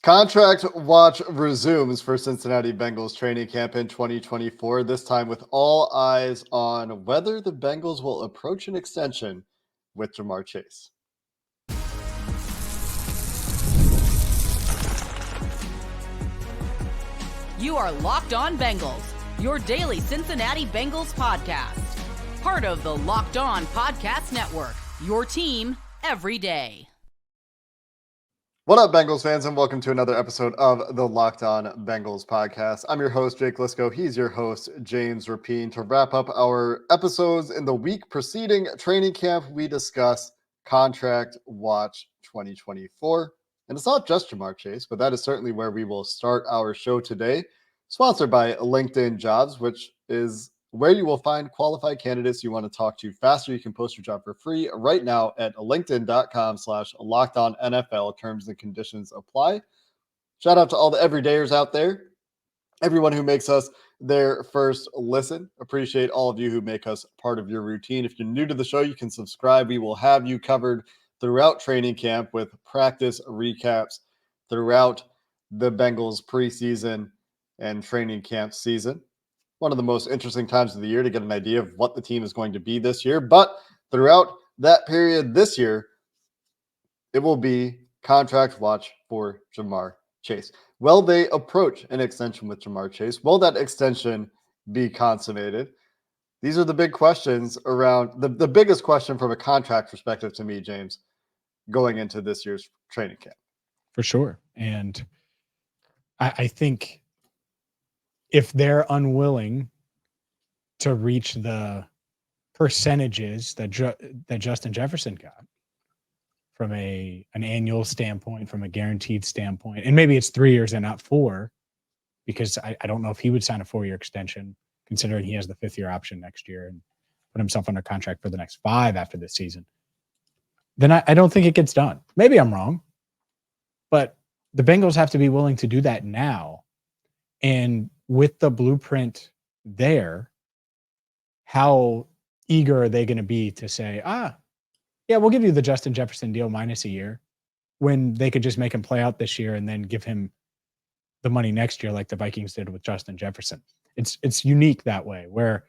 Contract watch resumes for Cincinnati Bengals training camp in 2024, this time with all eyes on whether the Bengals will approach an extension with Jamar Chase. You are Locked On Bengals, your daily Cincinnati Bengals podcast. Part of the Locked On Podcast Network, your team every day. What up, Bengals fans, and welcome to another episode of the Locked On Bengals podcast. I'm your host, Jake Liscow. He's your host, James Rapien. To wrap up our episodes in the week preceding training camp, we discuss Contract Watch 2024. And it's not just Jamar Chase, but that is certainly where we will start our show today. Sponsored by LinkedIn Jobs, which is where you will find qualified candidates you want to talk to faster. You can post your job for free right now at linkedin.com/LockedOnNFL. Terms and conditions apply. Shout out to all the everydayers out there. Everyone who makes us their first listen. Appreciate all of you who make us part of your routine. If you're new to the show, you can subscribe. We will have you covered throughout training camp with practice recaps throughout the Bengals preseason and training camp season. One of the most interesting times of the year to get an idea of what the team is going to be this year. But throughout that period this year, it will be contract watch for Jamar Chase. Will they approach an extension with Jamar Chase? Will that extension be consummated? These are the big questions around the biggest question from a contract perspective to me, James, going into this year's training camp. For sure. And I think if they're unwilling to reach the percentages that Justin Jefferson got from an annual standpoint, from a guaranteed standpoint, and maybe it's 3 years and not 4, because I don't know if he would sign a 4-year extension, considering he has the 5th-year option next year and put himself under contract for the next 5 after this season, then I don't think it gets done. Maybe I'm wrong, but the Bengals have to be willing to do that now. And with the blueprint there, how eager are they going to be to say, yeah, we'll give you the Justin Jefferson deal minus a year, when they could just make him play out this year and then give him the money next year like the Vikings did with Justin Jefferson. It's unique that way, where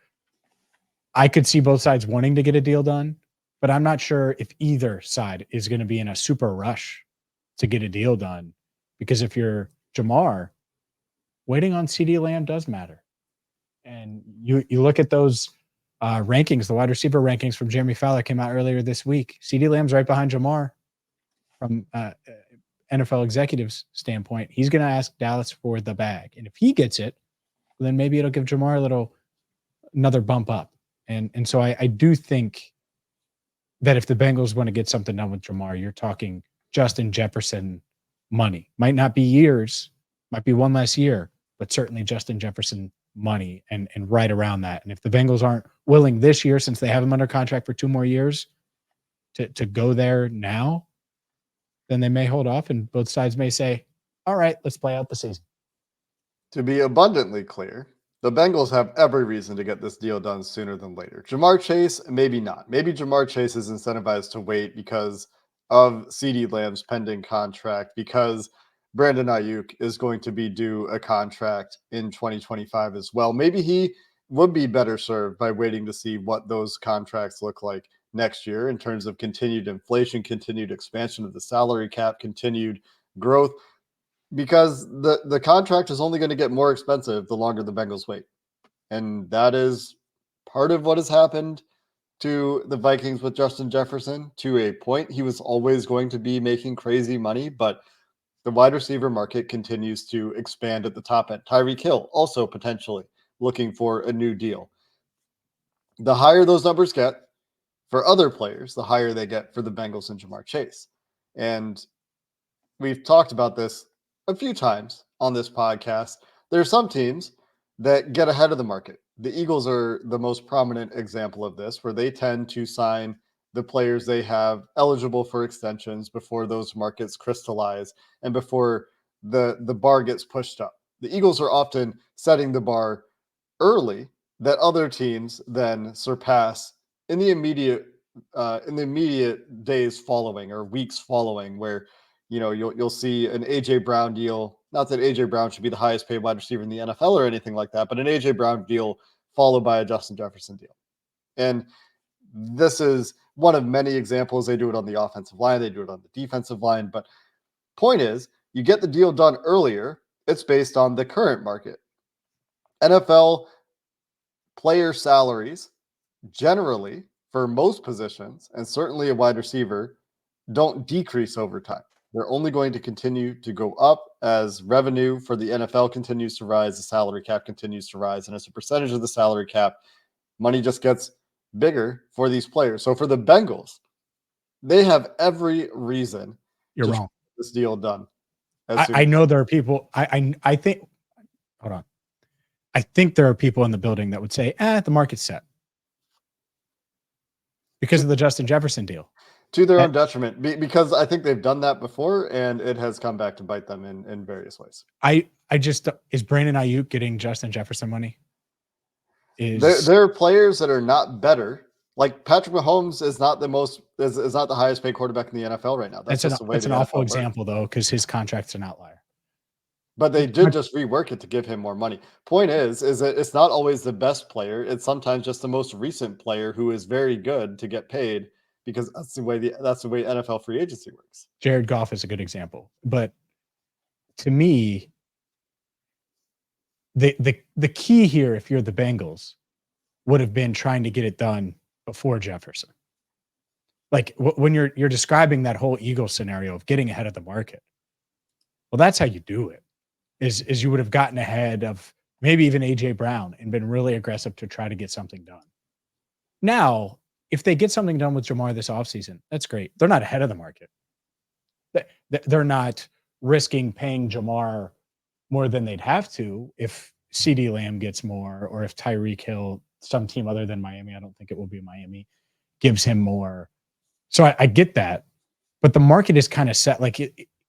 I could see both sides wanting to get a deal done, but I'm not sure if either side is going to be in a super rush to get a deal done, because if you're Jamar, waiting on CeeDee Lamb does matter. And you look at those rankings, the wide receiver rankings from Jeremy Fowler came out earlier this week. CeeDee Lamb's right behind Jamar from NFL executives' standpoint. He's going to ask Dallas for the bag. And if he gets it, then maybe it'll give Jamar another bump up. And so I do think that if the Bengals want to get something done with Jamar, you're talking Justin Jefferson money. Might not be years, might be one less year, but certainly Justin Jefferson money and right around that. And if the Bengals aren't willing this year, since they have him under contract for 2 more years, to go there now, then they may hold off, and both sides may say, all right, let's play out the season. To be abundantly clear, the Bengals have every reason to get this deal done sooner than later. Jamar Chase, maybe not. Maybe Jamar Chase is incentivized to wait because of CeeDee Lamb's pending contract, because Brandon Ayuk is going to be due a contract in 2025 as well. Maybe he would be better served by waiting to see what those contracts look like next year in terms of continued inflation, continued expansion of the salary cap, continued growth, because the contract is only going to get more expensive the longer the Bengals wait. And that is part of what has happened to the Vikings with Justin Jefferson. To a point, he was always going to be making crazy money, but the wide receiver market continues to expand at the top end. Tyreek Hill also potentially looking for a new deal. The higher those numbers get for other players, the higher they get for the Bengals and Jamar Chase. And we've talked about this a few times on this podcast. There are some teams that get ahead of the market. The Eagles are the most prominent example of this, where they tend to sign the players they have eligible for extensions before those markets crystallize and before the bar gets pushed up. The Eagles are often setting the bar early that other teams then surpass in the immediate days following or weeks following, where you'll see an AJ Brown deal. Not that AJ Brown should be the highest paid wide receiver in the NFL or anything like that, but an AJ Brown deal followed by a Justin Jefferson deal. And this is one of many examples. They do it on the offensive line, they do it on the defensive line. But point is, you get the deal done earlier. It's based on the current market. NFL player salaries generally for most positions, and certainly a wide receiver, don't decrease over time. They're only going to continue to go up as revenue for the NFL continues to rise, the salary cap continues to rise, and as a percentage of the salary cap, money just gets bigger for these players. So for the Bengals, they have every reason You're to wrong. get this deal done. I know there are people. I think. Hold on. I think there are people in the building that would say, the market's set because of the Justin Jefferson deal. To their own detriment, because I think they've done that before, and it has come back to bite them in various ways. I just, is Brandon Ayuk getting Justin Jefferson money? There are players that are not better. Like Patrick Mahomes is not the highest paid quarterback in the NFL right now. That's an awful example though, because his contract's an outlier. But they did just rework it to give him more money. Point is that it's not always the best player. It's sometimes just the most recent player who is very good to get paid, because that's the way NFL free agency works. Jared Goff is a good example. But to me, the key here, if you're the Bengals, would have been trying to get it done before Jefferson. Like when you're describing that whole Eagles scenario of getting ahead of the market. Well, that's how you do it. Is you would have gotten ahead of maybe even AJ Brown and been really aggressive to try to get something done. Now, if they get something done with Jamar this offseason, that's great. They're not ahead of the market. They're not risking paying Jamar more than they'd have to if CeeDee Lamb gets more, or if Tyreek Hill, some team other than Miami, I don't think it will be Miami, gives him more. So I get that. But the market is kind of set. Like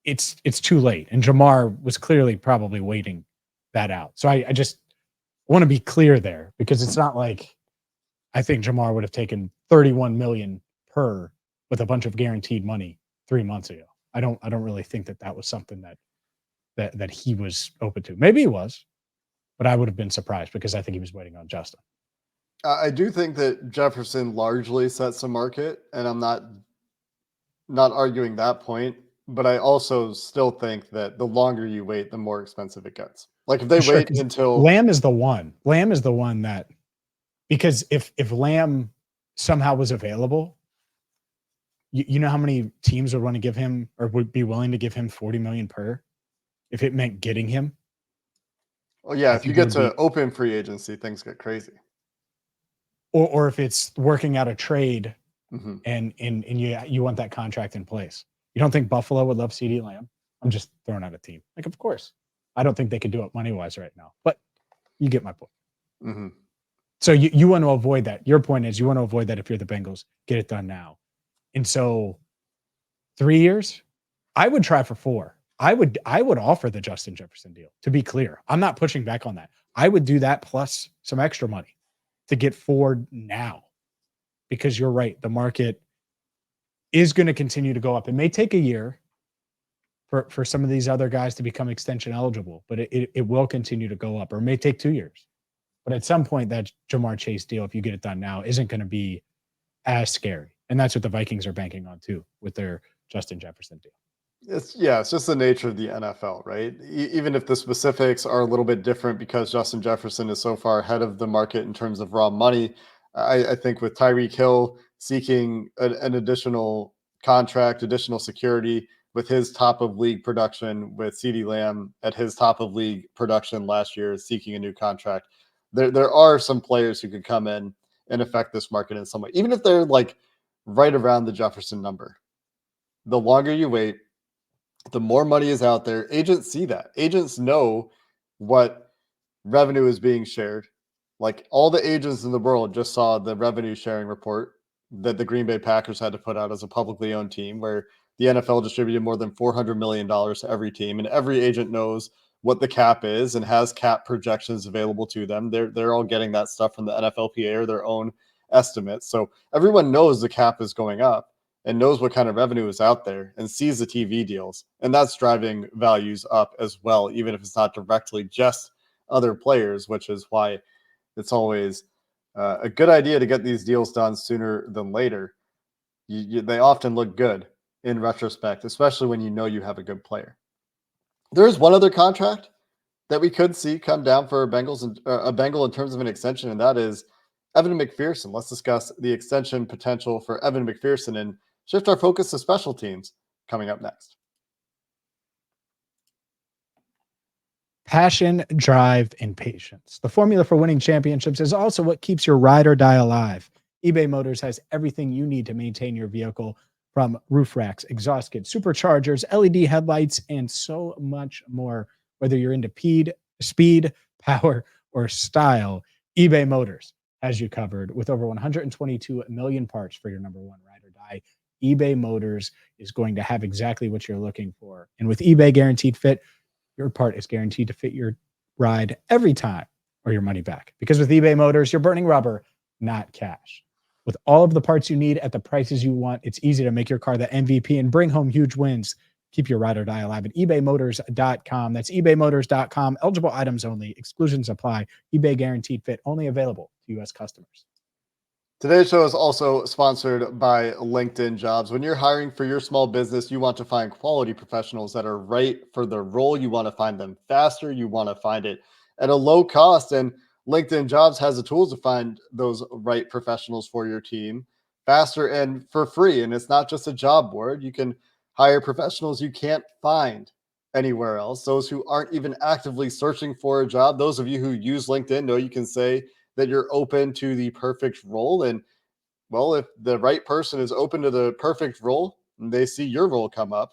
it's too late. And Jamar was clearly probably waiting that out. So I just want to be clear there, because it's not like I think Jamar would have taken $31 million per with a bunch of guaranteed money 3 months ago. I don't really think that was something that he was open to. Maybe he was, but I would have been surprised because I think he was waiting on Justin. I do think that Jefferson largely sets the market, and I'm not arguing that point. But I also still think that the longer you wait, the more expensive it gets. Like if they wait until Lamb is the one that, because if Lamb somehow was available, you know how many teams would want to give him, or would be willing to give him $40 million per, if it meant getting him. Well, yeah, if you get to open free agency, things get crazy. Or if it's working out a trade, and you want that contract in place. You don't think Buffalo would love CeeDee Lamb? I'm just throwing out a team. Like, of course. I don't think they could do it money-wise right now. But you get my point. Mm-hmm. So you want to avoid that. Your point is you want to avoid that if you're the Bengals. Get it done now. And so 3 years, I would try for 4. I would offer the Justin Jefferson deal, to be clear. I'm not pushing back on that. I would do that plus some extra money to get 4 now. Because you're right. The market is going to continue to go up. It may take a year for some of these other guys to become extension eligible, but it will continue to go up, or it may take 2 years. But at some point, that Jamar Chase deal, if you get it done now, isn't going to be as scary. And that's what the Vikings are banking on too with their Justin Jefferson deal. It's just the nature of the NFL, right? Even if the specifics are a little bit different because Justin Jefferson is so far ahead of the market in terms of raw money, I think with Tyreek Hill seeking an additional contract, additional security with his top of league production, with CeeDee Lamb at his top of league production last year, seeking a new contract, there are some players who could come in and affect this market in some way, even if they're like right around the Jefferson number. The longer you wait, the more money is out there. Agents see that. Agents know what revenue is being shared. Like all the agents in the world just saw the revenue sharing report that the Green Bay Packers had to put out as a publicly owned team, where the NFL distributed more than $400 million to every team, and every agent knows what the cap is and has cap projections available to them. They're all getting that stuff from the NFLPA or their own estimates. So everyone knows the cap is going up, and knows what kind of revenue is out there and sees the TV deals. And that's driving values up as well, even if it's not directly just other players, which is why it's always a good idea to get these deals done sooner than later. They often look good in retrospect, especially when you know you have a good player. There is one other contract that we could see come down for a Bengal in terms of an extension, and that is Evan McPherson. Let's discuss the extension potential for Evan McPherson and shift our focus to special teams coming up next. Passion, drive, and patience. The formula for winning championships is also what keeps your ride or die alive. eBay Motors has everything you need to maintain your vehicle, from roof racks, exhaust kits, superchargers, LED headlights, and so much more. Whether you're into speed, power, or style, eBay Motors has you covered with over 122 million parts for your number one ride or die. eBay Motors is going to have exactly what you're looking for. And with eBay Guaranteed Fit, your part is guaranteed to fit your ride every time or your money back. Because with eBay Motors, you're burning rubber, not cash. With all of the parts you need at the prices you want, it's easy to make your car the MVP and bring home huge wins. Keep your ride or die alive at ebaymotors.com. That's ebaymotors.com. Eligible items only. Exclusions apply. eBay Guaranteed Fit only available to U.S. customers. Today's show is also sponsored by LinkedIn Jobs. When you're hiring for your small business, you want to find quality professionals that are right for the role. You want to find them faster. You want to find it at a low cost. And LinkedIn Jobs has the tools to find those right professionals for your team faster and for free. And it's not just a job board. You can hire professionals you can't find anywhere else. Those who aren't even actively searching for a job. Those of you who use LinkedIn know you can say that you're open to the perfect role. And well, if the right person is open to the perfect role and they see your role come up,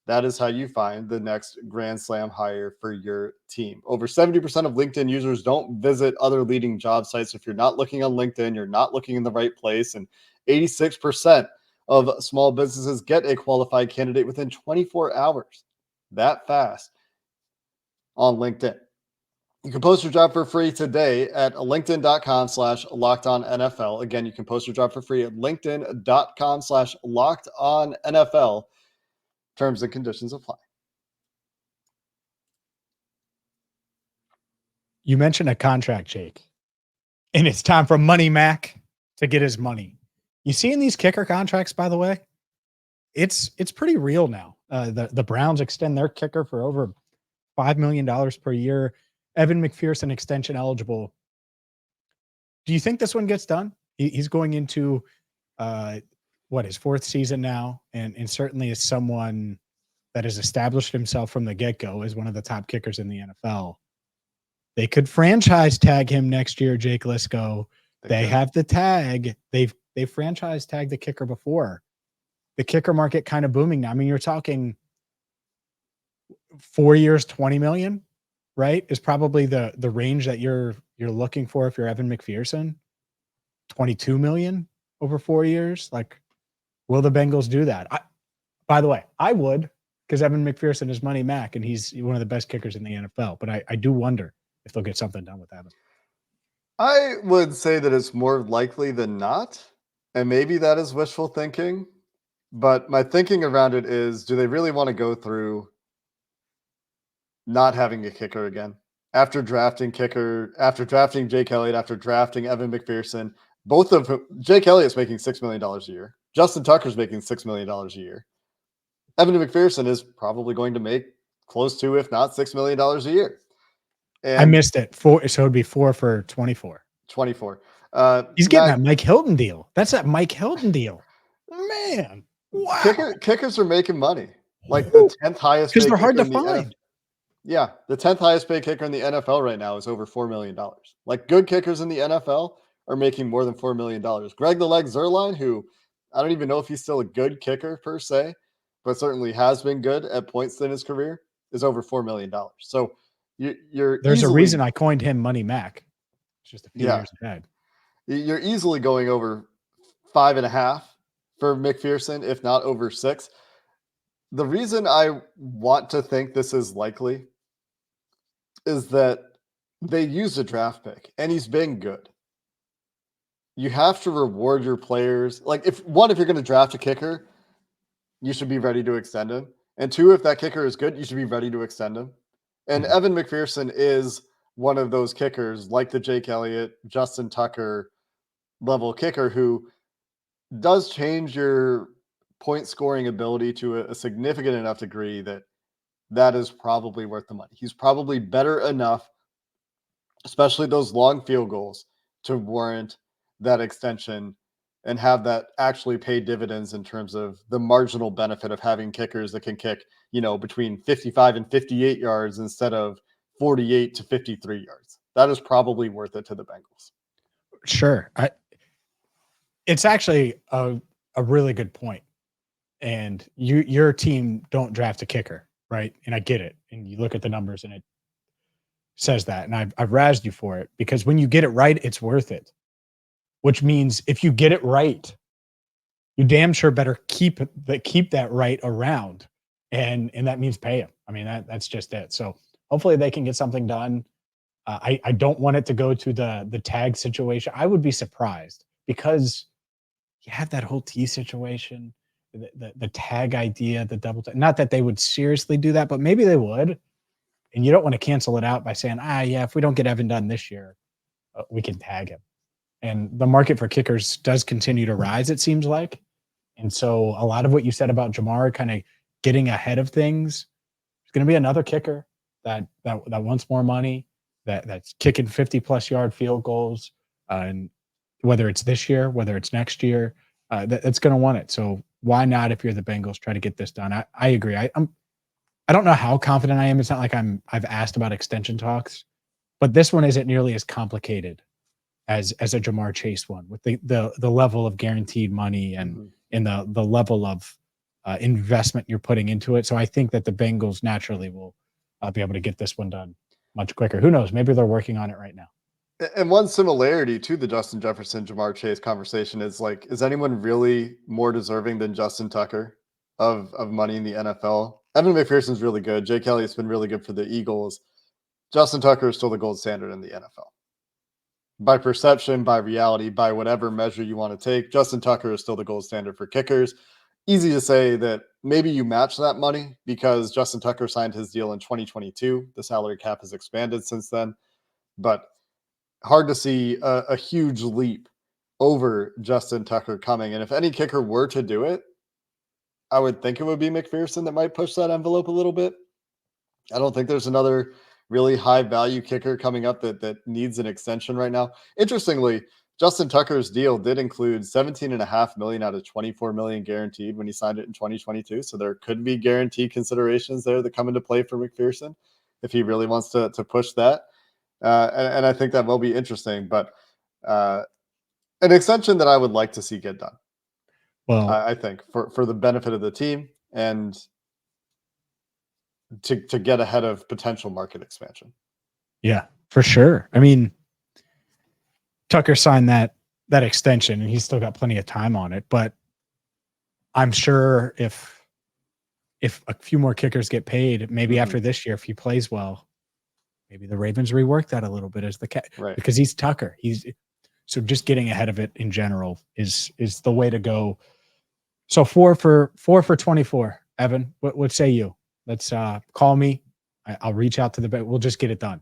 that is how you find the next Grand Slam hire for your team. Over 70% of LinkedIn users don't visit other leading job sites. If you're not looking on LinkedIn, you're not looking in the right place. And 86% of small businesses get a qualified candidate within 24 hours. That fast on LinkedIn. You can post your job for free today at linkedin.com/lockedonnfl. Again, you can post your job for free at linkedin.com/lockedonnfl. Terms and conditions apply. You mentioned a contract, Jake, and it's time for Money Mac to get his money. You see in these kicker contracts, by the way, it's pretty real now. The Browns extend their kicker for over $5 million per year. Evan McPherson extension eligible. Do you think this one gets done? He's going into his fourth season now, and certainly is someone that has established himself from the get-go as one of the top kickers in the NFL. They could franchise tag him next year, Jake Liscow. They have the tag. They've franchise tagged the kicker before. The kicker market kind of booming now. I mean, you're talking 4 years, 20 million. Right, is probably the range that you're looking for if you're Evan McPherson. 22 million over 4 years. Like, will the Bengals do that? By the way, I would, because Evan McPherson is Money Mac and he's one of the best kickers in the NFL. But I do wonder if they'll get something done with Evan. I would say that it's more likely than not, and maybe that is wishful thinking. But my thinking around it is, do they really want to go through not having a kicker again after drafting Jake Elliott, after drafting Evan McPherson? Both of whom, Jake Elliott's making $6 million a year. Justin Tucker's making $6 million a year. Evan McPherson is probably going to make close to, if not $6 million a year. And I missed it. So it would be 4 for 24. 24. He's getting that Mike Hilton deal. That's that Mike Hilton deal. Man, wow. Kickers are making money. Like the 10th highest because they're hard to find. Yeah, the 10th highest paid kicker in the NFL right now is over $4 million. Like, good kickers in the NFL are making more than $4 million. Greg the Leg Zuerlein, who I don't even know if he's still a good kicker per se, but certainly has been good at points in his career, is over $4 million. So there's a reason I coined him Money Mac. It's just a few years ahead. You're easily going over 5.5 for McPherson, if not over 6. The reason I want to think this is likely is that they used a draft pick and he's been good. you have to reward your players. Like if you're going to draft a kicker, you should be ready to extend him. And two, if that kicker is good, you should be ready to extend him. And Evan McPherson is one of those kickers like the Jake Elliott, Justin Tucker level kicker who does change your point scoring ability to a significant enough degree that is probably worth the money. He's probably better enough, especially those long field goals, to warrant that extension and have that actually pay dividends in terms of the marginal benefit of having kickers that can kick, between 55 and 58 yards instead of 48 to 53 yards. That is probably worth it to the Bengals. Sure. It's actually a really good point. And your team don't draft a kicker, right? And I get it. And you look at the numbers and it says that. And I've razzed you for it because when you get it right, it's worth it. Which means if you get it right, you damn sure better keep that right around. And that means pay him. I mean, that's just it. So hopefully they can get something done. I don't want it to go to the tag situation. I would be surprised because you have that whole T situation, the tag idea, the double tag. Not that they would seriously do that, but maybe they would. And you don't want to cancel it out by saying, if we don't get Evan done this year, we can tag him. And the market for kickers does continue to rise, it seems like. And so a lot of what you said about Jamar kind of getting ahead of things, there's going to be another kicker that wants more money, that's kicking 50-plus yard field goals. And whether it's this year, whether it's next year, that's going to want it. So why not, if you're the Bengals, try to get this done? I agree. I don't know how confident I am. It's not like I've asked about extension talks, but this one isn't nearly as complicated as a Jamar Chase one, with the level of guaranteed money and the level of investment you're putting into it. So I think that the Bengals naturally will be able to get this one done much quicker. Who knows? Maybe they're working on it right now. And one similarity to the Justin Jefferson, Jamar Chase conversation is is anyone really more deserving than Justin Tucker of money in the NFL? Evan McPherson's really good. Jake Elliott's been really good for the Eagles. Justin Tucker is still the gold standard in the NFL. By perception, by reality, by whatever measure you want to take, Justin Tucker is still the gold standard for kickers. Easy to say that maybe you match that money because Justin Tucker signed his deal in 2022. The salary cap has expanded since then, but hard to see a huge leap over Justin Tucker coming. And if any kicker were to do it, I would think it would be McPherson that might push that envelope a little bit. I don't think there's another really high value kicker coming up that needs an extension right now. Interestingly, Justin Tucker's deal did include $17.5 million out of $24 million guaranteed when he signed it in 2022. So there could be guaranteed considerations there that come into play for McPherson if he really wants to push that. And I think that will be interesting, but an extension that I would like to see get done. Well, I think for the benefit of the team and to get ahead of potential market expansion. Yeah, for sure. I mean, Tucker signed that extension and he's still got plenty of time on it, but I'm sure if a few more kickers get paid, maybe after this year, if he plays well, maybe the Ravens rework that a little bit as right. Because he's Tucker. So just getting ahead of it in general is the way to go. So 4 for 24, Evan, what say you? Let's call me. I'll reach out to the bet. We'll just get it done.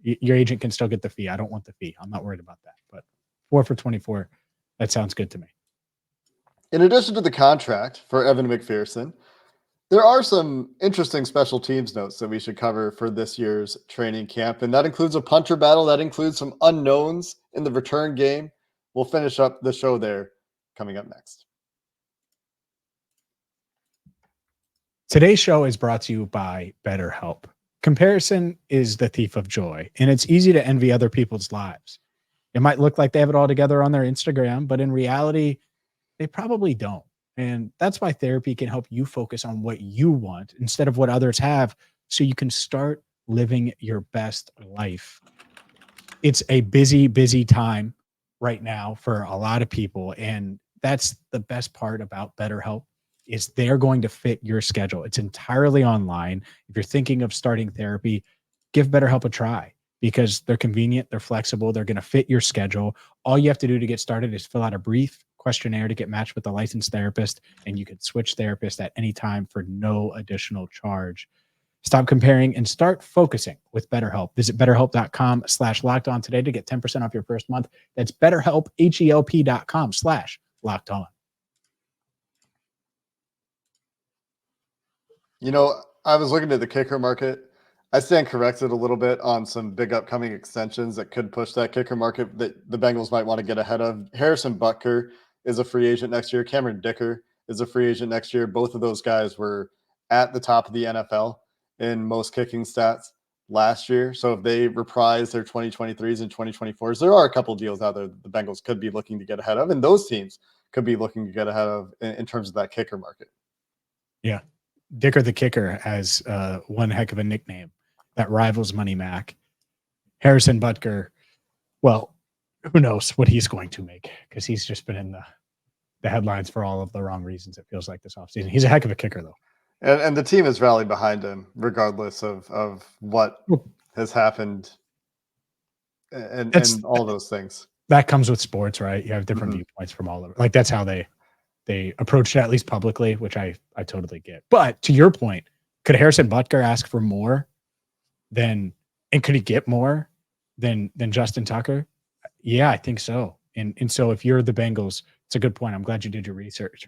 Your agent can still get the fee. I don't want the fee. I'm not worried about that. But 4 for 24, that sounds good to me. In addition to the contract for Evan McPherson, there are some interesting special teams notes that we should cover for this year's training camp, and that includes a punter battle. That includes some unknowns in the return game. We'll finish up the show there coming up next. Today's show is brought to you by BetterHelp. Comparison is the thief of joy, and it's easy to envy other people's lives. It might look like they have it all together on their Instagram, but in reality, they probably don't. And that's why therapy can help you focus on what you want instead of what others have, so you can start living your best life. It's a busy, busy time right now for a lot of people, and that's the best part about BetterHelp. Is they're going to fit your schedule. It's entirely online. If you're thinking of starting therapy, give BetterHelp a try. because they're convenient, they're flexible, they're going to fit your schedule. All you have to do to get started is fill out a brief questionnaire to get matched with a licensed therapist, and you can switch therapists at any time for no additional charge. Stop comparing and start focusing with BetterHelp. Visit BetterHelp.com/lockedon today to get 10% off your first month. That's BetterHelp, HELP.com/lockedon. You know, I was looking at the kicker market. I stand corrected a little bit on some big upcoming extensions that could push that kicker market that the Bengals might want to get ahead of. Harrison Butker is a free agent next year. Cameron Dicker is a free agent next year. Both of those guys were at the top of the NFL in most kicking stats last year. So if they reprise their 2023s and 2024s, there are a couple deals out there that the Bengals could be looking to get ahead of, and those teams could be looking to get ahead of in terms of that kicker market. Yeah. Dicker the Kicker has one heck of a nickname that rivals Money Mac. Harrison Butker, well, who knows what he's going to make, because he's just been in the headlines for all of the wrong reasons, it feels like, this offseason. He's a heck of a kicker, though. And the team has rallied behind him regardless of what has happened and all those things. That comes with sports, right? You have different viewpoints from all of it. Like, that's how they approached it, at least publicly, which I totally get. But to your point, could Harrison Butker ask for more and could he get more than Justin Tucker? Yeah, I think so. And so if you're the Bengals, it's a good point. I'm glad you did your research.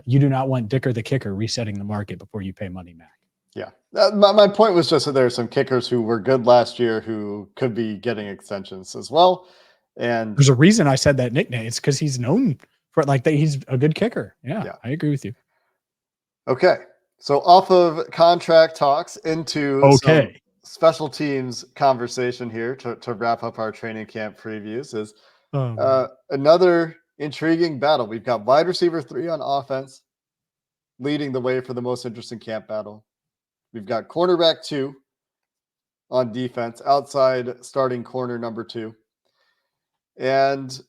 You do not want Dicker the Kicker resetting the market before you pay Money Mac. Yeah. My point was just that there are some kickers who were good last year who could be getting extensions as well. And there's a reason I said that nickname. It's because he's known for that. He's a good kicker. Yeah, I agree with you. Okay. So off of contract talks into some special teams conversation here to wrap up our training camp previews is another intriguing battle. We've got wide receiver 3 on offense leading the way for the most interesting camp battle. We've got cornerback 2 on defense, outside starting corner number 2. And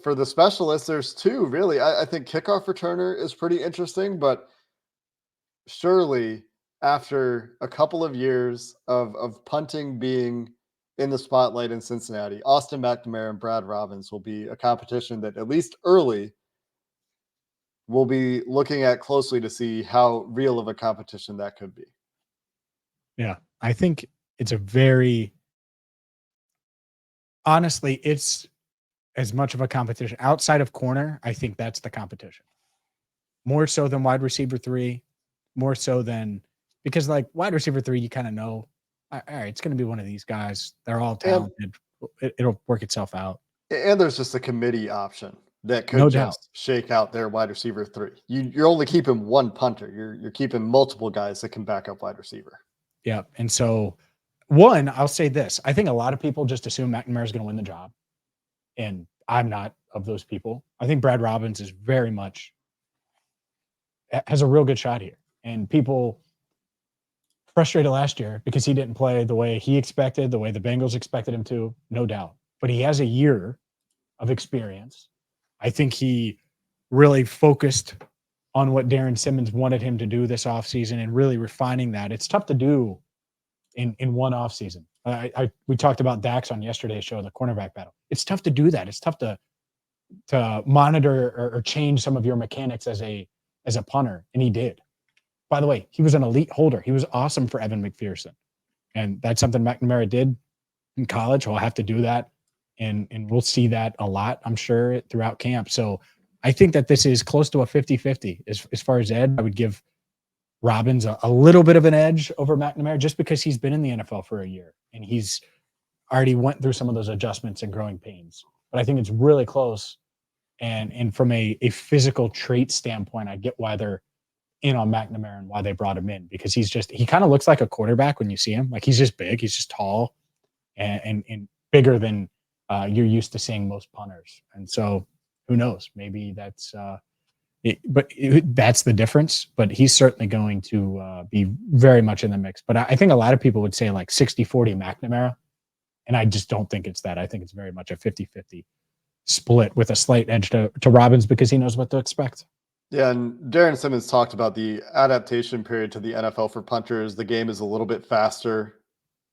for the specialists, there's 2 really. I think kickoff returner is pretty interesting, but surely after a couple of years of punting being in the spotlight in Cincinnati, Austin McNamara and Brad Robbins will be a competition that at least early we'll be looking at closely to see how real of a competition that could be. Yeah, I think it's honestly, it's as much of a competition outside of corner. I think that's the competition more so than wide receiver 3, more so than, because like wide receiver 3, you kind of know, all right, it's going to be one of these guys. They're all talented. It'll work itself out. And there's just a committee option that could just shake out their wide receiver 3. You're only keeping one punter. You're keeping multiple guys that can back up wide receiver. Yeah. And so I'll say this. I think a lot of people just assume McNamara is going to win the job. And I'm not of those people. I think Brad Robbins is very much has a real good shot here. And people frustrated last year because he didn't play the way he expected, the way the Bengals expected him to, no doubt. But he has a year of experience. I think he really focused on what Darren Simmons wanted him to do this offseason and really refining that. It's tough to do in one offseason. We talked about Dax on yesterday's show, the cornerback battle. It's tough to do that. It's tough to monitor or change some of your mechanics as a punter, and he did. By the way, he was an elite holder. He was awesome for Evan McPherson, and that's something McNamara did in college. He'll have to do that, and we'll see that a lot, I'm sure, throughout camp. So I think that this is close to a 50-50. As far as Ed, I would give Robbins a little bit of an edge over McNamara just because he's been in the NFL for a year and he's already went through some of those adjustments and growing pains. But I think it's really close. And from a physical trait standpoint, I get why they're in on McNamara and why they brought him in, because he kind of looks like a quarterback when you see him. Like, he's just big, he's just tall and bigger than you're used to seeing most punters. And so who knows, maybe that's that's the difference, but he's certainly going to be very much in the mix. But I think a lot of people would say like 60-40 McNamara, and I just don't think it's that. I think it's very much a 50-50 split with a slight edge to Robbins because he knows what to expect. Yeah, and Darren Simmons talked about the adaptation period to the NFL for punters. The game is a little bit faster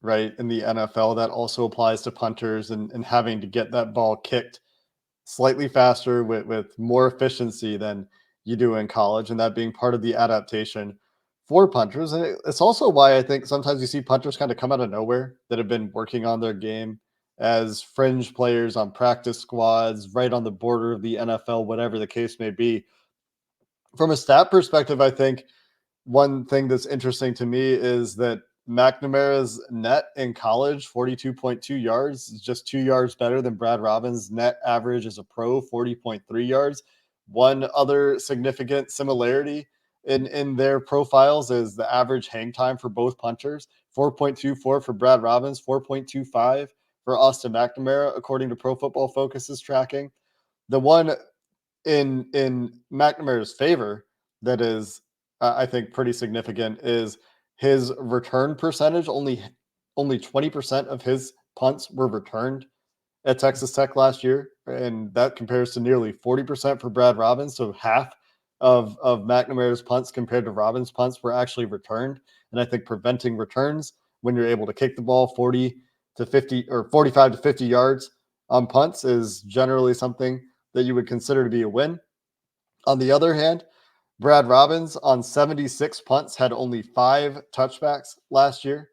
right, in the NFL. That also applies to punters and having to get that ball kicked slightly faster with more efficiency than you do in college, and that being part of the adaptation for punters. And it's also why I think sometimes you see punters kind of come out of nowhere that have been working on their game as fringe players on practice squads, right on the border of the NFL, whatever the case may be. From a stat perspective, I think one thing that's interesting to me is that McNamara's net in college, 42.2 yards, is just 2 yards better than Brad Robbins' net average as a pro, 40.3 yards. One other significant similarity in their profiles is the average hang time for both punters, 4.24 for Brad Robbins, 4.25 for Austin McNamara, according to Pro Football Focus's tracking. The one in McNamara's favor that is, I think, pretty significant is his return percentage. Only 20% of his punts were returned at Texas Tech last year, and that compares to nearly 40% for Brad Robbins. So half of McNamara's punts compared to Robbins' punts were actually returned. And I think preventing returns when you're able to kick the ball 40 to 50 or 45 to 50 yards on punts is generally something that you would consider to be a win. On the other hand, Brad Robbins on 76 punts had only 5 touchbacks last year,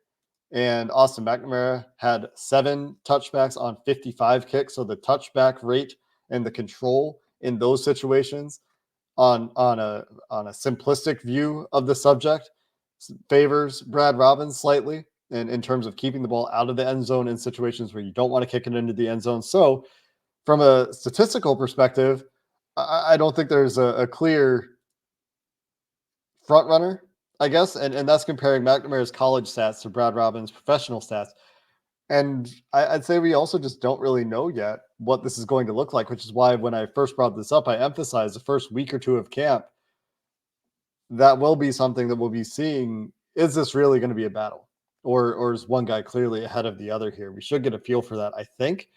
and Austin McNamara had 7 touchbacks on 55 kicks. So the touchback rate and the control in those situations on a simplistic view of the subject favors Brad Robbins slightly in terms of keeping the ball out of the end zone in situations where you don't want to kick it into the end zone. So from a statistical perspective, I don't think there's a clear front runner, I guess, and that's comparing McNamara's college stats to Brad Robbins' professional stats. And I'd say we also just don't really know yet what this is going to look like, which is why when I first brought this up, I emphasized the first week or two of camp, that will be something that we'll be seeing. Is this really going to be a battle? Or is one guy clearly ahead of the other here? We should get a feel for that, I think,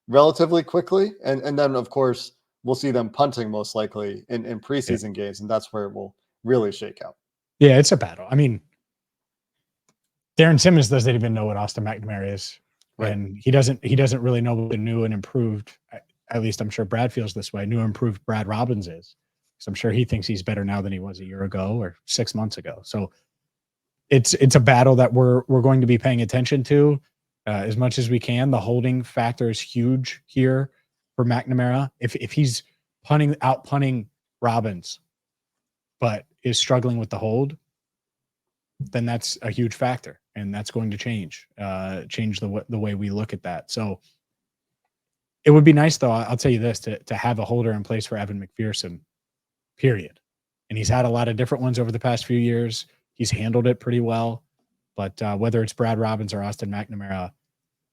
relatively quickly. And then, of course, we'll see them punting most likely in preseason games, and that's where it will really shake out. Yeah, it's a battle. I mean, Darren Simmons doesn't even know what Austin McNamara is. Right. And he doesn't really know what the new and improved, at least I'm sure Brad feels this way, new and improved Brad Robbins is. So I'm sure he thinks he's better now than he was a year ago or 6 months ago. So it's a battle that we're going to be paying attention to as much as we can. The holding factor is huge here for McNamara. If he's out punting Robbins, but is struggling with the hold, then that's a huge factor, and that's going to change the way we look at that. So it would be nice, though, I'll tell you this, to have a holder in place for Evan McPherson, period. And he's had a lot of different ones over the past few years. He's handled it pretty well. But whether it's Brad Robbins or Austin McNamara,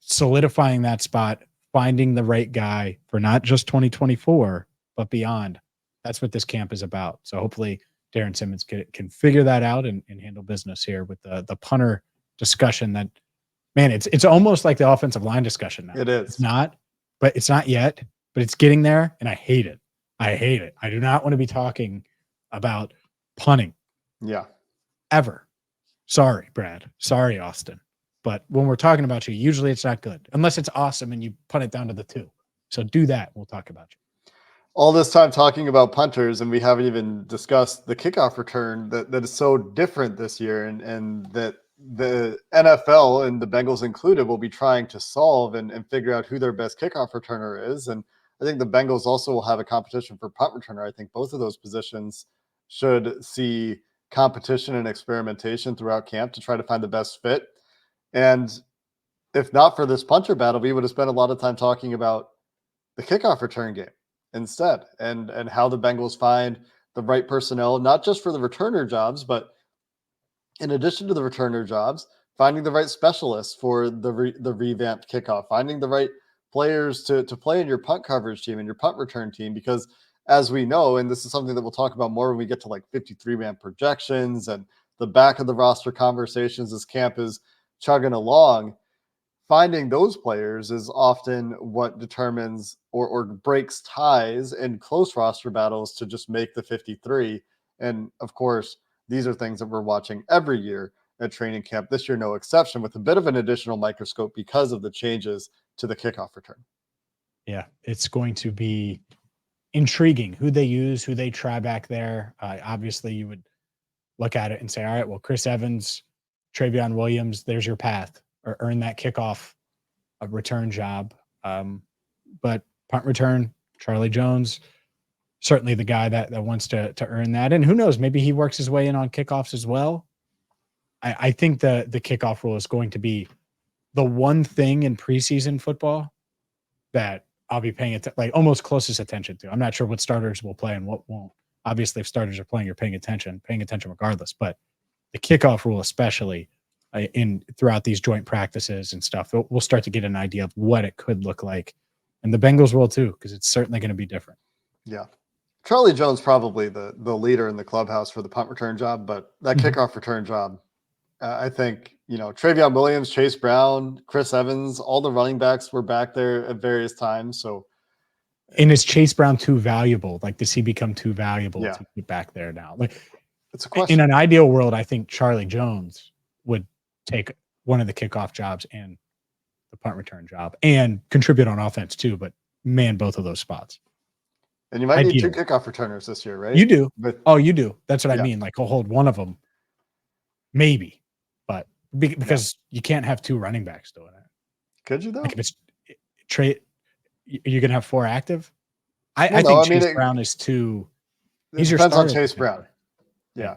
solidifying that spot, finding the right guy for not just 2024, but beyond, that's what this camp is about. So hopefully Darren Simmons can figure that out and handle business here with the punter discussion. That, man, it's almost like the offensive line discussion now. It is. It's not yet, but it's getting there, and I hate it. I do not want to be talking about punting. Yeah. Ever. Sorry, Brad. Sorry, Austin. But when we're talking about you, usually it's not good, unless it's awesome and you punt it down to the 2. So do that. We'll talk about you. All this time talking about punters, and we haven't even discussed the kickoff return that is so different this year, and that the NFL and the Bengals included will be trying to solve and figure out who their best kickoff returner is. And I think the Bengals also will have a competition for punt returner. I think both of those positions should see competition and experimentation throughout camp to try to find the best fit. And if not for this punter battle, we would have spent a lot of time talking about the kickoff return game instead, and how the Bengals find the right personnel, not just for the returner jobs, but in addition to the returner jobs, finding the right specialists for the revamped kickoff, finding the right players to play in your punt coverage team and your punt return team. Because as we know, and this is something that we'll talk about more when we get to like 53-man projections and the back of the roster conversations as camp is chugging along, finding those players is often what determines or breaks ties in close roster battles to just make the 53. And of course, these are things that we're watching every year at training camp. This year, no exception, with a bit of an additional microscope because of the changes to the kickoff return. Yeah, it's going to be intriguing who they use, who they try back there. Obviously, you would look at it and say, all right, well, Chris Evans, Travion Williams, there's your path, or earn that kickoff return job. But punt return, Charlie Jones, certainly the guy that wants to earn that. And who knows, maybe he works his way in on kickoffs as well. I think the kickoff rule is going to be the one thing in preseason football that I'll be paying like almost closest attention to. I'm not sure what starters will play and what won't. Obviously, if starters are playing, you're paying attention regardless. But the kickoff rule, especially throughout these joint practices and stuff, we'll start to get an idea of what it could look like. And the Bengals will too, because it's certainly going to be different. Yeah. Charlie Jones probably the leader in the clubhouse for the punt return job, but that kickoff return job, I think, Travion Williams, Chase Brown, Chris Evans, all the running backs were back there at various times. So, and is Chase Brown too valuable? Like, does he become too valuable to get back there now? Like, it's a question. In an ideal world, I think Charlie Jones would take one of the kickoff jobs and the punt return job and contribute on offense too, but man, both of those spots. And you might need 2 kickoff returners this year, right? You do. But, you do. That's what I mean. Like, he'll hold one of them, maybe, but because you can't have 2 running backs doing it. Could you though? Like, if it's you're gonna have 4 active. I think Chase Brown is too. He's your depends on starter. Chase Brown. Yeah.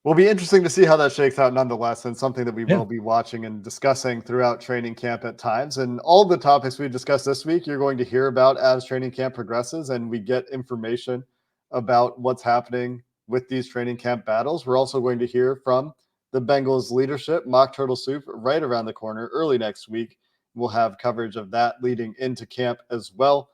Will be interesting to see how that shakes out nonetheless, and something that we will be watching and discussing throughout training camp at times. And all the topics we discussed this week, you're going to hear about as training camp progresses and we get information about what's happening with these training camp battles. We're also going to hear from the Bengals leadership. Mock Turtle Soup right around the corner early next week. We'll have coverage of that leading into camp as well.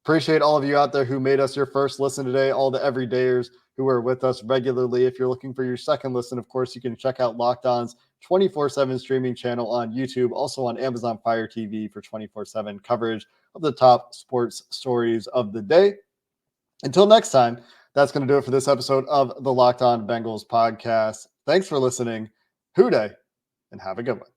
Appreciate all of you out there who made us your first listen today, all the everydayers who are with us regularly. If you're looking for your second listen, of course, you can check out Locked On's 24/7 streaming channel on YouTube, also on Amazon Fire TV for 24/7 coverage of the top sports stories of the day. Until next time, that's going to do it for this episode of the Locked On Bengals podcast. Thanks for listening. Hoo day, and have a good one.